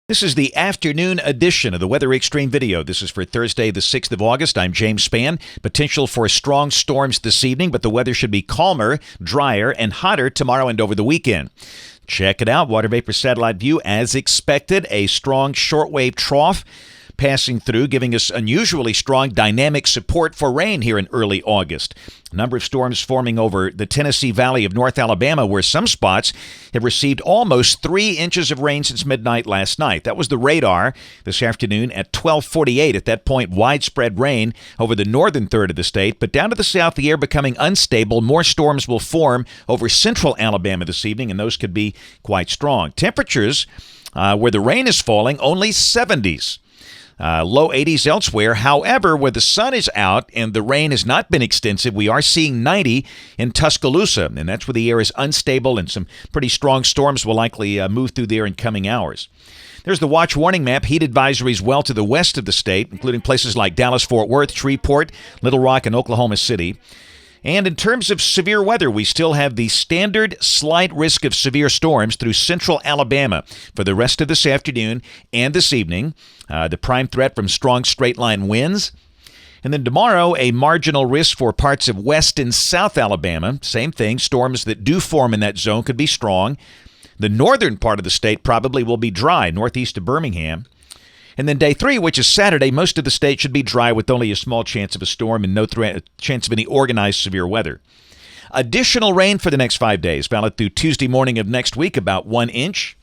This is the afternoon edition of the Weather Xtreme video. This is for Thursday, the 6th of August. I'm James Spann. Potential for strong storms this evening, but the weather should be calmer, drier, and hotter tomorrow and over the weekend. Check it out. Water vapor satellite view. As expected, a strong shortwave trough passing through, giving us unusually strong dynamic support for rain here in early August. A number of storms forming over the Tennessee Valley of North Alabama, where some spots have received almost 3 inches of rain since midnight last night. That was the radar this afternoon at 12:48. At that point, widespread rain over the northern third of the state, but down to the south, the air becoming unstable. More storms will form over central Alabama this evening, and those could be quite strong. Temperatures where the rain is falling, only 70s. Low 80s elsewhere. However, where the sun is out and the rain has not been extensive, we are seeing 90 in Tuscaloosa, and that's where the air is unstable and some pretty strong storms will likely move through there in coming hours. There's the watch warning map. Heat advisories well to the west of the state, including places like Dallas-Fort Worth, Shreveport, Little Rock, and Oklahoma City. And in terms of severe weather, we still have the standard slight risk of severe storms through central Alabama for the rest of this afternoon and this evening. The prime threat from strong straight-line winds. And then tomorrow, a marginal risk for parts of west and south Alabama. Same thing, storms that do form in that zone could be strong. The northern part of the state probably will be dry, northeast of Birmingham. And then day 3, which is Saturday, most of the state should be dry with only a small chance of a storm and no chance of any organized severe weather. Additional rain for the next 5 days, valid through Tuesday morning of next week, about 1 inch.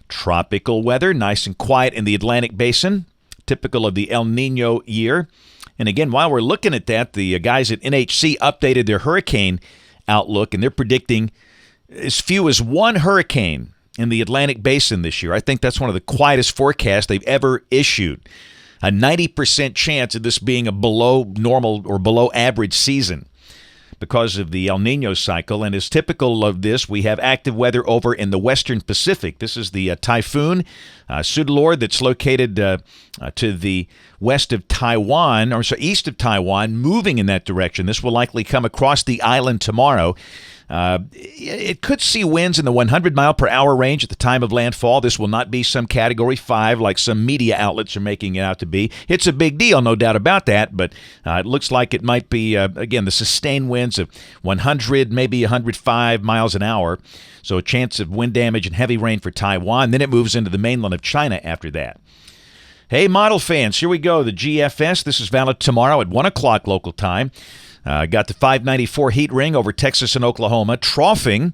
Tropical weather, nice and quiet in the Atlantic Basin, typical of the El Nino year. And again, while we're looking at that, the guys at NHC updated their hurricane outlook, and they're predicting as few as 1 hurricane in the Atlantic Basin this year. I think that's one of the quietest forecasts they've ever issued. A 90% chance of this being a below normal or below average season because of the El Nino cycle. And as typical of this, we have active weather over in the western Pacific. This is the typhoon Sudalor that's located to the west of Taiwan, or so east of Taiwan, moving in that direction. This will likely come across the island tomorrow. It could see winds in the 100-mile-per-hour range at the time of landfall. This will not be some Category 5 like some media outlets are making it out to be. It's a big deal, no doubt about that, but it looks like it might be, again, the sustained winds of 100, maybe 105 miles an hour. So a chance of wind damage and heavy rain for Taiwan. Then it moves into the mainland of China after that. Hey, model fans, here we go. The GFS, this is valid tomorrow at 1 o'clock local time. Got the 594 heat ring over Texas and Oklahoma, troughing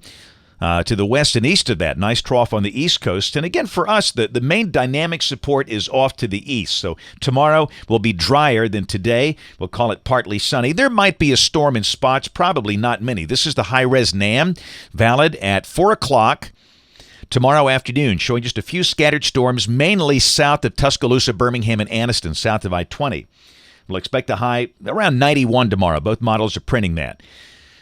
to the west and east of that. Nice trough on the east coast. And again, for us, the main dynamic support is off to the east. So tomorrow will be drier than today. We'll call it partly sunny. There might be a storm in spots, probably not many. This is the high-res NAM, valid at 4 o'clock. Tomorrow afternoon, showing just a few scattered storms, mainly south of Tuscaloosa, Birmingham, and Anniston, south of I-20. We'll expect a high around 91 tomorrow. Both models are printing that.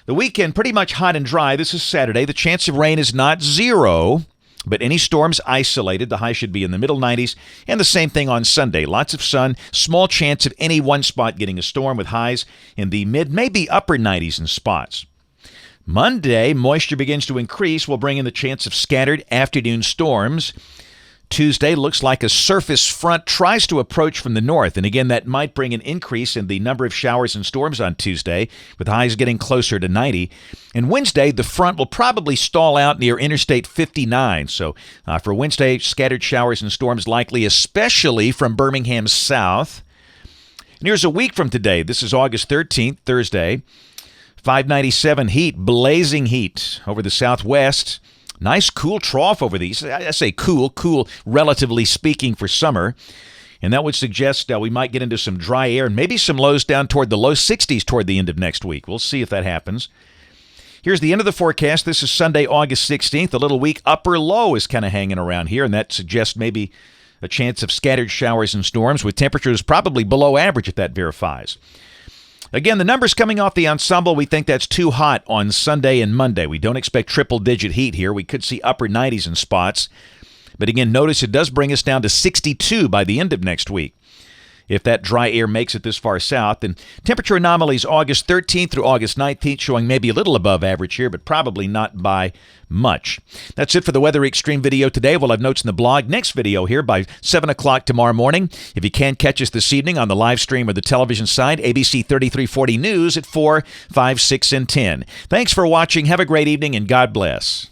The weekend, pretty much hot and dry. This is Saturday. The chance of rain is not 0, but any storms isolated. The high should be in the middle 90s. And the same thing on Sunday. Lots of sun, small chance of any one spot getting a storm with highs in the mid, maybe upper 90s in spots. Monday, moisture begins to increase. We'll bring in the chance of scattered afternoon storms. Tuesday looks like a surface front tries to approach from the north. And again, that might bring an increase in the number of showers and storms on Tuesday, with highs getting closer to 90. And Wednesday, the front will probably stall out near Interstate 59. So for Wednesday, scattered showers and storms likely, especially from Birmingham south. And here's a week from today. This is August 13th, Thursday. 597 heat, blazing heat over the southwest. Nice cool trough over these. I say cool, relatively speaking, for summer. And that would suggest we might get into some dry air and maybe some lows down toward the low 60s toward the end of next week. We'll see if that happens. Here's the end of the forecast. This is Sunday, August 16th. A little weak upper low is kind of hanging around here, and that suggests maybe a chance of scattered showers and storms with temperatures probably below average if that verifies. Again, the numbers coming off the ensemble, we think that's too hot on Sunday and Monday. We don't expect triple-digit heat here. We could see upper 90s in spots. But again, notice it does bring us down to 62 by the end of next week. if that dry air makes it this far south. And temperature anomalies August 13th through August 19th showing maybe a little above average here, but probably not by much. That's it for the Weather Xtreme video today. We'll have notes in the blog. Next video here by 7 o'clock tomorrow morning. If you can't catch us this evening on the live stream or the television side, ABC 3340 News at 4, 5, 6, and 10. Thanks for watching. Have a great evening, and God bless.